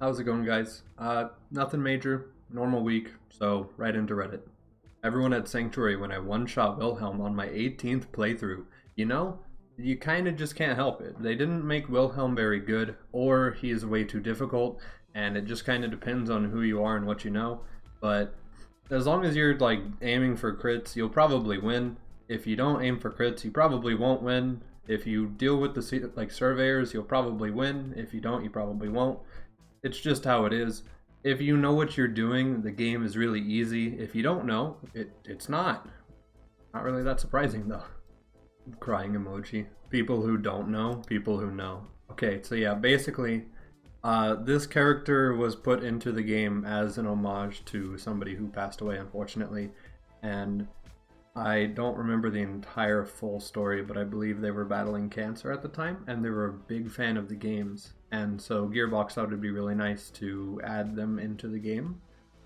How's it going, guys? Nothing major, normal week, so right into Reddit. Everyone at Sanctuary when I one-shot Wilhelm on my 18th playthrough. You know, you kind of just can't help it. They didn't make Wilhelm very good, or he is way too difficult, and it just kind of depends on who you are and what you know. But as long as you're like aiming for crits, you'll probably win. If you don't aim for crits, you probably won't win. If you deal with the like surveyors, you'll probably win. If you don't, you probably won't. It's just how it is. If you know what you're doing, the game is really easy. If you don't know, it's not. Not really that surprising though. Crying emoji. People who don't know, people who know. Okay, so yeah, basically, this character was put into the game as an homage to somebody who passed away, unfortunately, and I don't remember the entire full story, but I believe they were battling cancer at the time, and they were a big fan of the games. And so Gearbox thought it'd be really nice to add them into the game.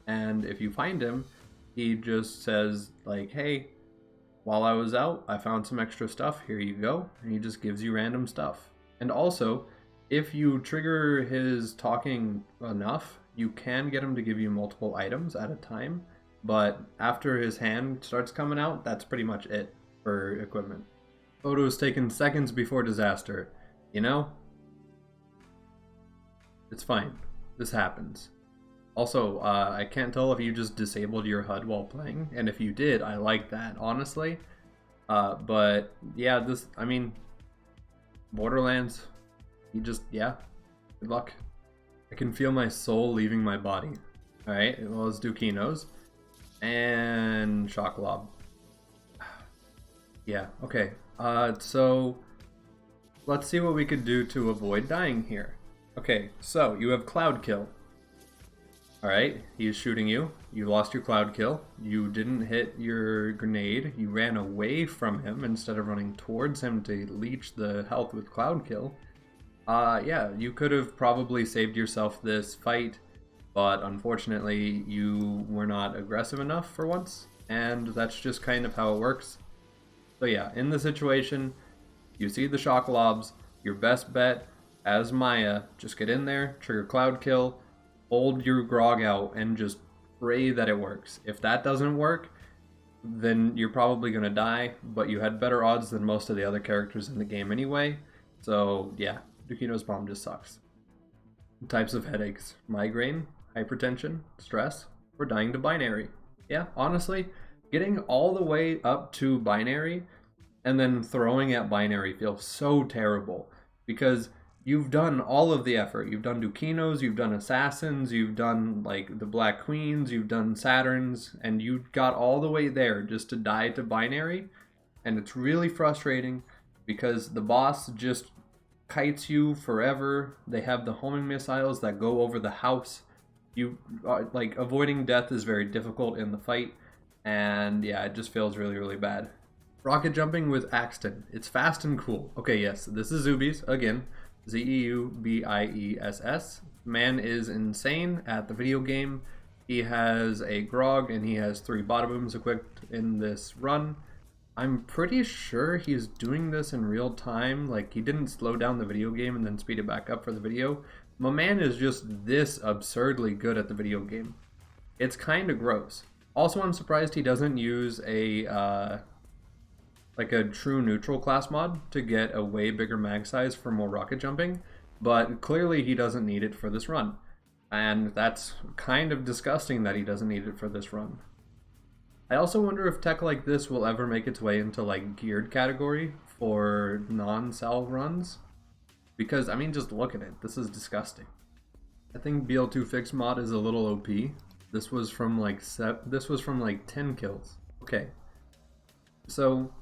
And if you find him, he just says, like, hey, while I was out, I found some extra stuff, here you go. And he just gives you random stuff. And also, if you trigger his talking enough, you can get him to give you multiple items at a time. But after his hand starts coming out, that's pretty much it for equipment. Photos taken seconds before disaster. You know? It's fine. This happens. Also, I can't tell if you just disabled your HUD while playing, and if you did, I like that, honestly. But yeah, I mean, Borderlands, yeah, good luck. I can feel my soul leaving my body. Alright, well, let's do Kinos. And Shock Lob. Yeah, okay. So let's see what we could do to avoid dying here. Okay, so you have Cloud Kill. Alright, he's shooting you. You lost your Cloud Kill. You didn't hit your grenade. You ran away from him instead of running towards him to leech the health with Cloud Kill. Yeah, you could have probably saved yourself this fight, but unfortunately you were not aggressive enough for once, and that's just kind of how it works. So yeah, in the situation, you see the shock lobs, your best bet as Maya, just get in there, trigger Cloud Kill, hold your grog out, and just pray that it works. If that doesn't work, then you're probably gonna die, but you had better odds than most of the other characters in the game anyway, so yeah, Dukino's bomb just sucks. Types of headaches: migraine, hypertension, stress, or dying to binary. Yeah, honestly, getting all the way up to binary and then throwing at binary feels so terrible because you've done all of the effort. You've done Dukinos, you've done Assassins, you've done like the Black Queens, you've done Saturns, and you got all the way there just to die to binary. And it's really frustrating because the boss just kites you forever. They have the homing missiles that go over the house. You like avoiding death is very difficult in the fight, and yeah, it just feels really, really bad. Rocket jumping with Axton. It's fast and cool. Okay, yes, this is Zubies again. Zeubiess. Man is insane at the video game. He has a grog and he has 3 bada booms equipped in this run. I'm pretty sure he's doing this in real time. Like, he didn't slow down the video game and then speed it back up for the video. My man is just this absurdly good at the video game. It's kind of gross. Also, I'm surprised he doesn't use a like a true neutral class mod to get a way bigger mag size for more rocket jumping, but clearly he doesn't need it for this run. And that's kind of disgusting that he doesn't need it for this run. I also wonder if tech like this will ever make its way into like geared category for non-sal runs. Because, I mean, just look at it. This is disgusting. I think BL2 Fix mod is a little OP. This was from like 10 kills. Okay. So,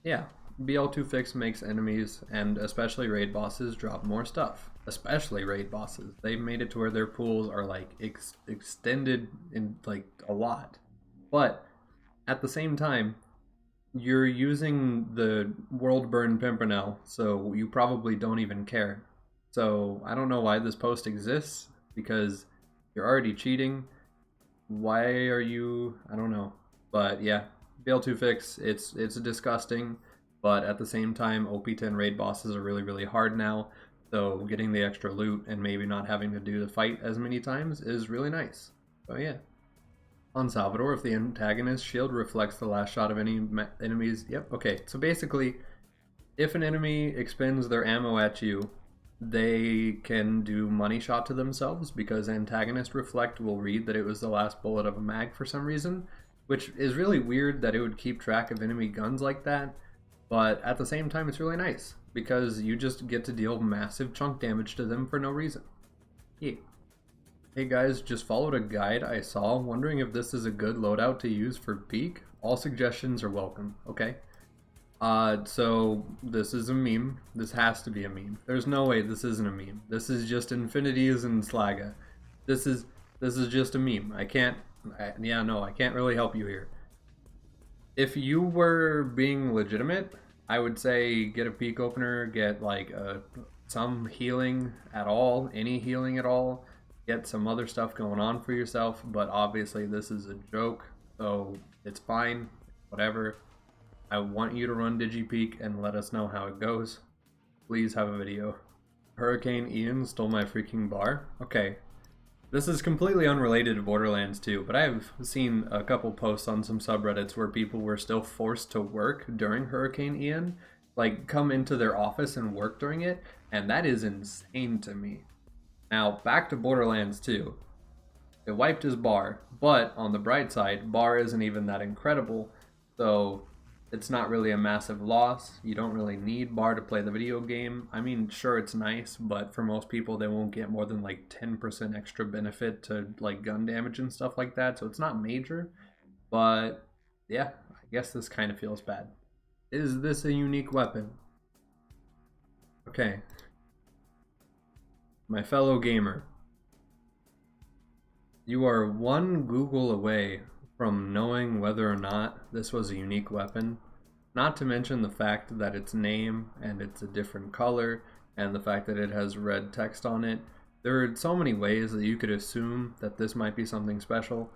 yeah, BL2 Fix makes enemies and especially raid bosses drop more stuff. Especially raid bosses. They've made it to where their pools are like extended in like a lot. But at the same time, you're using the World Burn Pimpernel, so you probably don't even care. So I don't know why this post exists, because you're already cheating. Why are you? I don't know. But yeah, BL2 Fix, it's disgusting, but at the same time, OP10 raid bosses are really, really hard now. So getting the extra loot and maybe not having to do the fight as many times is really nice. So yeah. On Salvador, if the antagonist shield reflects the last shot of any enemies... Yep, okay. So basically, if an enemy expends their ammo at you, they can do money shot to themselves because antagonist reflect will read that it was the last bullet of a mag for some reason, which is really weird that it would keep track of enemy guns like that, but at the same time it's really nice because you just get to deal massive chunk damage to them for no reason. Yeah. Hey guys, just followed a guide I saw, wondering if this is a good loadout to use for Peak. All suggestions are welcome. Okay. So this is a meme. This has to be a meme. There's no way this isn't a meme. This is just Infinities and Slaga. This is just a meme. I can't really help you here. If you were being legitimate, I would say get a Peak opener, get like some healing at all, any healing at all, get some other stuff going on for yourself, but obviously this is a joke, so it's fine, whatever. I want you to run Digi Peak and let us know how it goes. Please have a video. Hurricane Ian stole my freaking bar. Okay, this is completely unrelated to Borderlands 2, but I've seen a couple posts on some subreddits where people were still forced to work during Hurricane Ian, like come into their office and work during it, and that is insane to me. Now, back to Borderlands 2. It wiped his bar, but on the bright side, bar isn't even that incredible, so it's not really a massive loss. You don't really need bar to play the video game. I mean, sure, it's nice, but for most people, they won't get more than like 10% extra benefit to like gun damage and stuff like that, so it's not major. But yeah, I guess this kind of feels bad. Is this a unique weapon? Okay. My fellow gamer, you are one Google away from knowing whether or not this was a unique weapon, not to mention the fact that its name and it's a different color and the fact that it has red text on it. There are so many ways that you could assume that this might be something special,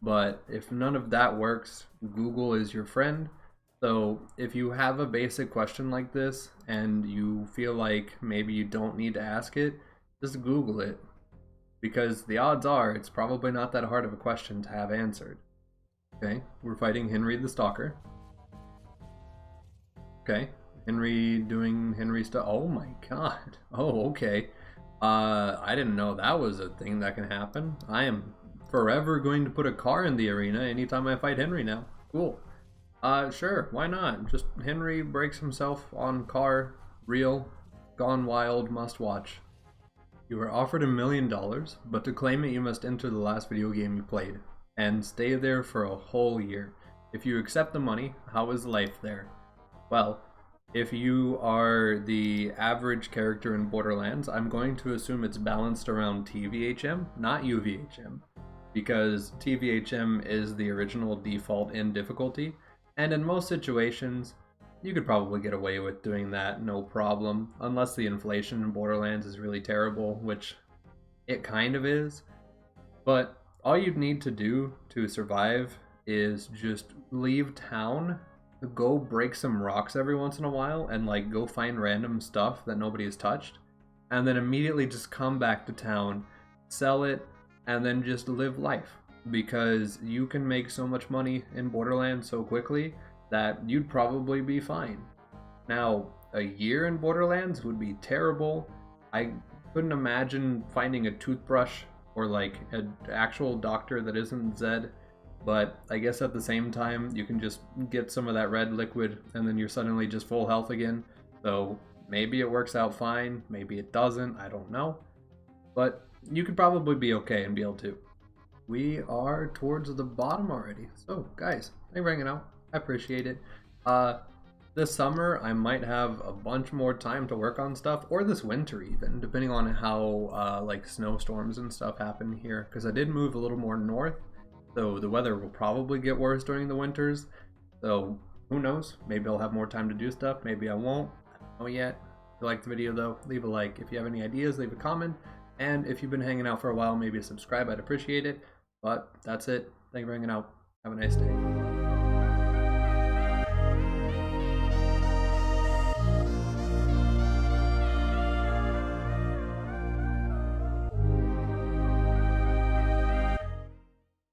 but if none of that works, Google is your friend. So if you have a basic question like this and you feel like maybe you don't need to ask it, just Google it, because the odds are it's probably not that hard of a question to have answered. Okay, we're fighting Henry the Stalker. Okay, Henry doing Henry stuff. Oh my god. Oh, okay. I didn't know that was a thing that can happen. I am forever going to put a car in the arena anytime I fight Henry now. Cool. Sure, why not? Just Henry breaks himself on car, real, gone wild, must watch. You are offered $1 million, but to claim it you must enter the last video game you played, and stay there for a whole year. If you accept the money, how is life there? Well, if you are the average character in Borderlands, I'm going to assume it's balanced around TVHM, not UVHM, because TVHM is the original default in difficulty, and in most situations, you could probably get away with doing that no problem, unless the inflation in Borderlands is really terrible, which it kind of is. But all you'd need to do to survive is just leave town, go break some rocks every once in a while, and like go find random stuff that nobody has touched, and then immediately just come back to town, sell it, and then just live life. Because you can make so much money in Borderlands so quickly that you'd probably be fine. Now, a year in Borderlands would be terrible. I couldn't imagine finding a toothbrush or like an actual doctor that isn't Zed, but I guess at the same time you can just get some of that red liquid and then you're suddenly just full health again. So maybe it works out fine, maybe it doesn't, I don't know. But you could probably be okay in BL2. We are towards the bottom already. So guys, thanks for hanging out. I appreciate it. This summer I might have a bunch more time to work on stuff, or this winter even, depending on how like snowstorms and stuff happen here, because I did move a little more north, so the weather will probably get worse during the winters. So who knows, maybe I'll have more time to do stuff, maybe I won't. I don't know yet. If you liked the video though, leave a like. If you have any ideas, leave a comment, and if you've been hanging out for a while, maybe subscribe, I'd appreciate it. But that's it. Thank you for hanging out. Have a nice day.